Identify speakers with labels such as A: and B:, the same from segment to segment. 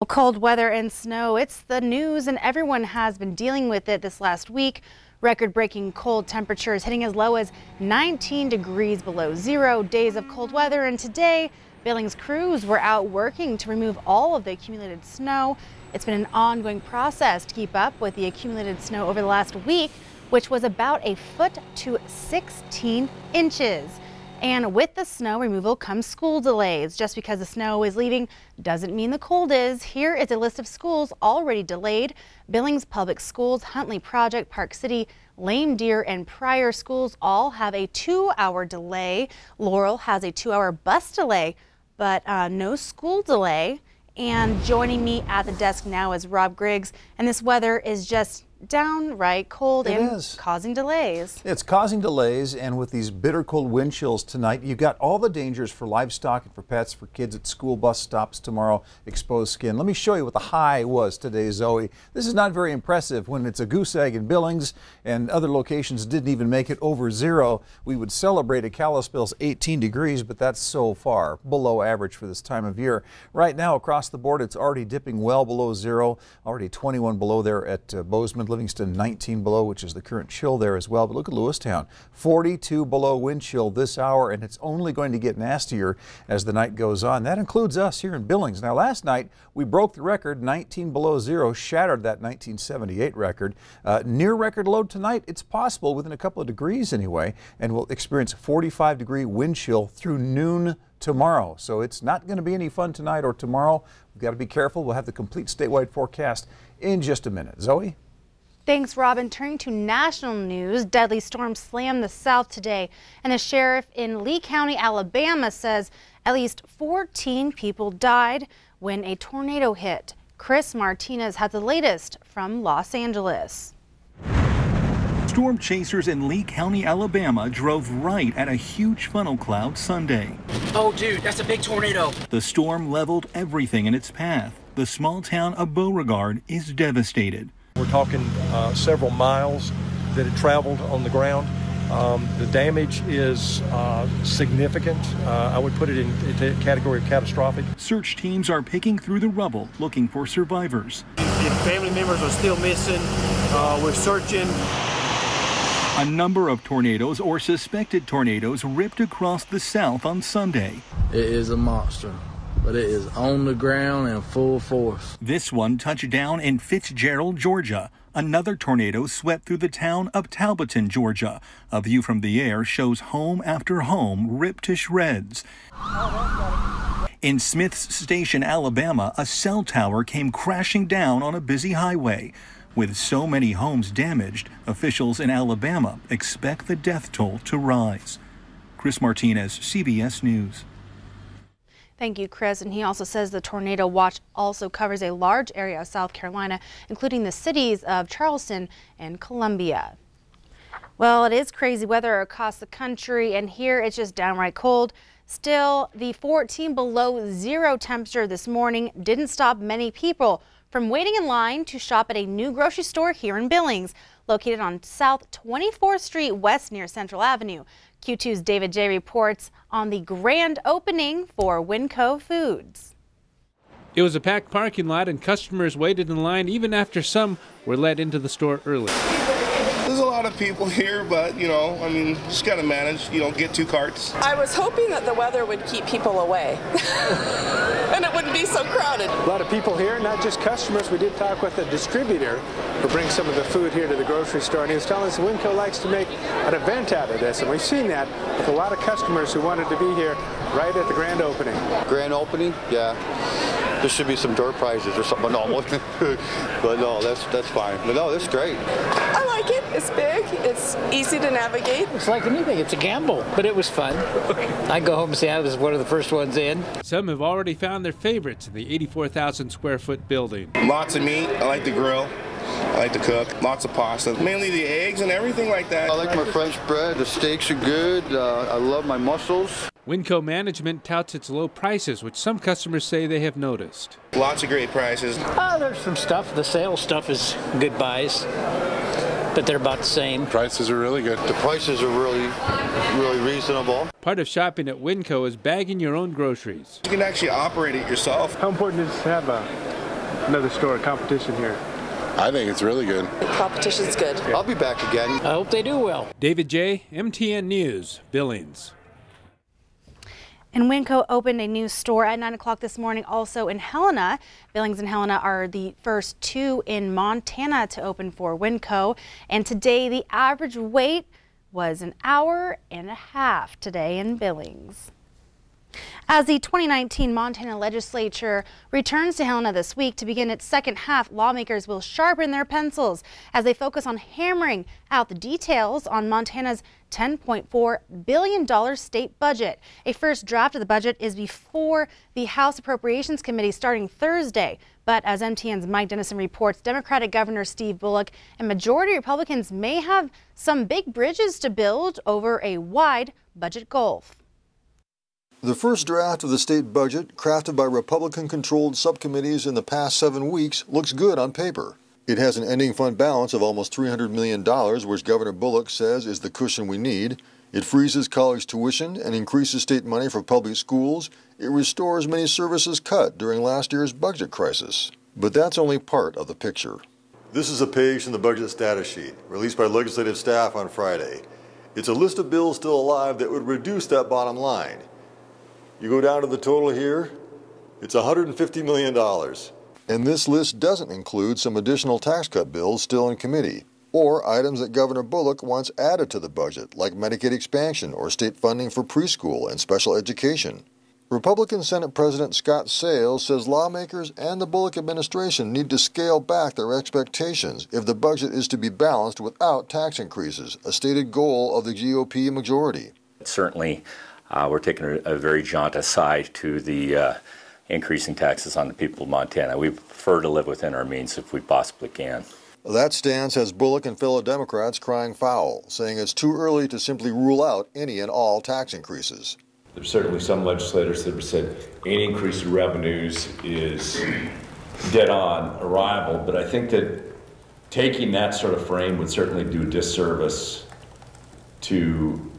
A: Well, cold weather and snow, it's the news and everyone has been dealing with it this last week. Record-breaking cold temperatures hitting as low as 19 degrees below zero, days of cold weather, and today Billings crews were out working to remove all of the accumulated snow. It's been an ongoing process to keep up with the accumulated snow over the last week, which was about a foot to 16 inches. And with the snow removal comes school delays. Just because the snow is leaving doesn't mean the cold is. Here is a list of schools already delayed. Billings Public Schools, Huntley Project, Park City, Lame Deer, and Pryor schools all have a 2-hour delay. Laurel has a 2-hour bus delay, but no school delay. And joining me at the desk now is Rob Griggs. And this weather is just downright cold and causing delays.
B: It's causing delays, and with these bitter cold wind chills tonight, you've got all the dangers for livestock and for pets, for kids at school bus stops tomorrow, exposed skin. Let me show you what the high was today, Zoe. This is not very impressive. When it's a goose egg in Billings and other locations didn't even make it over zero, we would celebrate at Kalispell's 18 degrees, but that's so far below average for this time of year. Right now across the board, it's already dipping well below zero, already 21 below there at Bozeman. Livingston 19 below, which is the current chill there as well. But look at Lewistown, 42 below wind chill this hour, and it's only going to get nastier as the night goes on. That includes us here in Billings. Now, last night we broke the record, 19 below zero, shattered that 1978 record. Near record low tonight, it's possible within a couple of degrees anyway, and we'll experience 45-degree wind chill through noon tomorrow. So it's not going to be any fun tonight or tomorrow. We've got to be careful. We'll have the complete statewide forecast in just a minute. Zoe?
A: Thanks, Robin. Turning to national news, deadly storms slammed the South today, and the sheriff in Lee County, Alabama says at least 14 people died when a tornado hit. Chris Martinez has the latest from Los Angeles.
C: Storm chasers in Lee County, Alabama drove right at a huge funnel cloud Sunday.
D: Oh, dude, that's a big tornado.
C: The storm leveled everything in its path. The small town of Beauregard is devastated.
E: We're talking several miles that it traveled on the ground. The damage is significant. I would put it in the category of catastrophic.
C: Search teams are picking through the rubble looking for survivors.
F: If family members are still missing, we're searching.
C: A number of tornadoes or suspected tornadoes ripped across the South on Sunday.
G: It is a monster, but it is on the ground in full force.
C: This one touched down in Fitzgerald, Georgia. Another tornado swept through the town of Talbotton, Georgia. A view from the air shows home after home ripped to shreds. In Smith's Station, Alabama, a cell tower came crashing down on a busy highway. With so many homes damaged, officials in Alabama expect the death toll to rise. Chris Martinez, CBS News.
A: Thank you, Chris. And he also says the tornado watch also covers a large area of South Carolina, including the cities of Charleston and Columbia. Well, it is crazy weather across the country, and here it's just downright cold. Still, the 14 below zero temperature this morning didn't stop many people from waiting in line to shop at a new grocery store here in Billings, located on South 24th Street West near Central Avenue. Q2's David J. reports on the grand opening for Winco Foods.
H: It was a packed parking lot, and customers waited in line even after some were let into the store early.
I: There's a lot of people here, but, you know, I mean, just got to manage, you know, get 2 carts.
J: I was hoping that the weather would keep people away and it wouldn't be so crowded.
K: A lot of people here, not just customers. We did talk with a distributor who brings some of the food here to the grocery store, and he was telling us Winco likes to make an event out of this, and we've seen that with a lot of customers who wanted to be here right at the grand opening.
L: Grand opening? Yeah. There should be some door prizes or something. No, but no, that's fine. But no, that's great.
J: I like it. It's big. It's easy to navigate.
M: It's like anything. It's a gamble, but it was fun. I go home and say I was one of the first ones in.
H: Some have already found their favorites in the 84,000 square foot building.
I: Lots of meat. I like to grill. I like to cook. Lots of pasta. Mainly the eggs and everything like that.
L: I like my French bread. The steaks are good. I love my mussels.
H: Winco management touts its low prices, which some customers say they have noticed.
I: Lots of great prices.
M: There's some stuff. The sales stuff is good buys, but they're about the same.
L: Prices are really good. The prices are really reasonable.
H: Part of shopping at Winco is bagging your own groceries.
I: You can actually operate it yourself.
K: How important is it to have another store competition here?
L: I think it's really good.
J: The competition's good.
L: I'll be back again.
M: I hope they do well.
H: David J., MTN News, Billings.
A: And Winco opened a new store at 9 o'clock this morning, also in Helena. Billings and Helena are the first two in Montana to open for Winco. And today, the average wait was an hour and a half today in Billings. As the 2019 Montana legislature returns to Helena this week to begin its second half, lawmakers will sharpen their pencils as they focus on hammering out the details on Montana's $10.4 billion state budget. A first draft of the budget is before the House Appropriations Committee starting Thursday. But as MTN's Mike Dennison reports, Democratic Governor Steve Bullock and majority Republicans may have some big bridges to build over a wide budget gulf.
N: The first draft of the state budget, crafted by Republican-controlled subcommittees in the past 7 weeks, looks good on paper. It has an ending fund balance of almost $300 million, which Governor Bullock says is the cushion we need. It freezes college tuition and increases state money for public schools. It restores many services cut during last year's budget crisis. But that's only part of the picture. This is a page from the budget status sheet, released by legislative staff on Friday. It's a list of bills still alive that would reduce that bottom line. You go down to the total here, it's $150 million. And this list doesn't include some additional tax cut bills still in committee, or items that Governor Bullock wants added to the budget, like Medicaid expansion or state funding for preschool and special education. Republican Senate President Scott Sales says lawmakers and the Bullock administration need to scale back their expectations if the budget is to be balanced without tax increases, a stated goal of the GOP majority.
O: Certainly, we're taking a very jaundiced side to the increasing taxes on the people of Montana. We prefer to live within our means if we possibly can.
N: That stance has Bullock and fellow Democrats crying foul, saying it's too early to simply rule out any and all tax increases.
P: There's certainly some legislators that have said any increase in revenues is dead on arrival, but I think that taking that sort of frame would certainly do a disservice to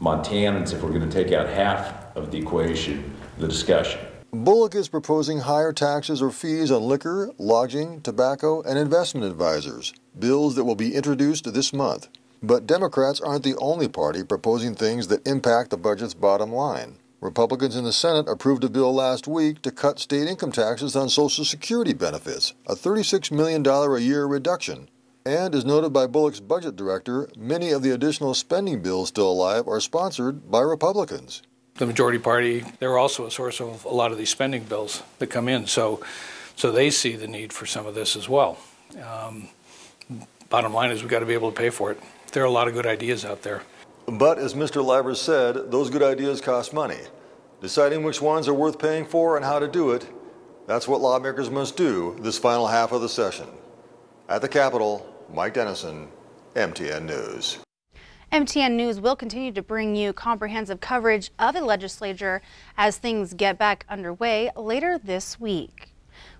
P: Montanans if we're going to take out half of the equation, the discussion.
N: Bullock is proposing higher taxes or fees on liquor, lodging, tobacco, and investment advisors, bills that will be introduced this month. But Democrats aren't the only party proposing things that impact the budget's bottom line. Republicans in the Senate approved a bill last week to cut state income taxes on Social Security benefits, a $36 million a year reduction. And as noted by Bullock's budget director, many of the additional spending bills still alive are sponsored by Republicans.
Q: The majority party, they're also a source of a lot of these spending bills that come in, so they see the need for some of this as well. Bottom line is we've got to be able to pay for it. There are a lot of good ideas out there.
N: But as Mr. Livers said, those good ideas cost money. Deciding which ones are worth paying for and how to do it, that's what lawmakers must do this final half of the session. At the Capitol, Mike Dennison, MTN News.
A: MTN News will continue to bring you comprehensive coverage of the legislature as things get back underway later this week.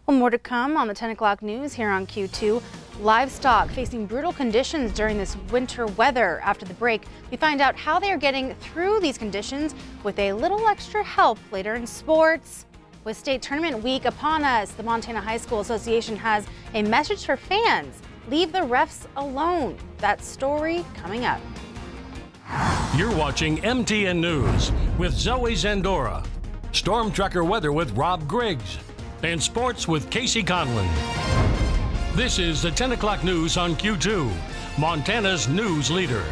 A: Well, more to come on the 10 o'clock news here on Q2. Livestock facing brutal conditions during this winter weather. After the break, we find out how they are getting through these conditions with a little extra help later in sports. With state tournament week upon us, the Montana High School Association has a message for fans. Leave the refs alone. That story coming up.
R: You're watching MTN News with Zoe Zandora, Storm Tracker Weather with Rob Griggs, and Sports with Casey Conlon. This is the 10 o'clock news on Q2, Montana's news leader.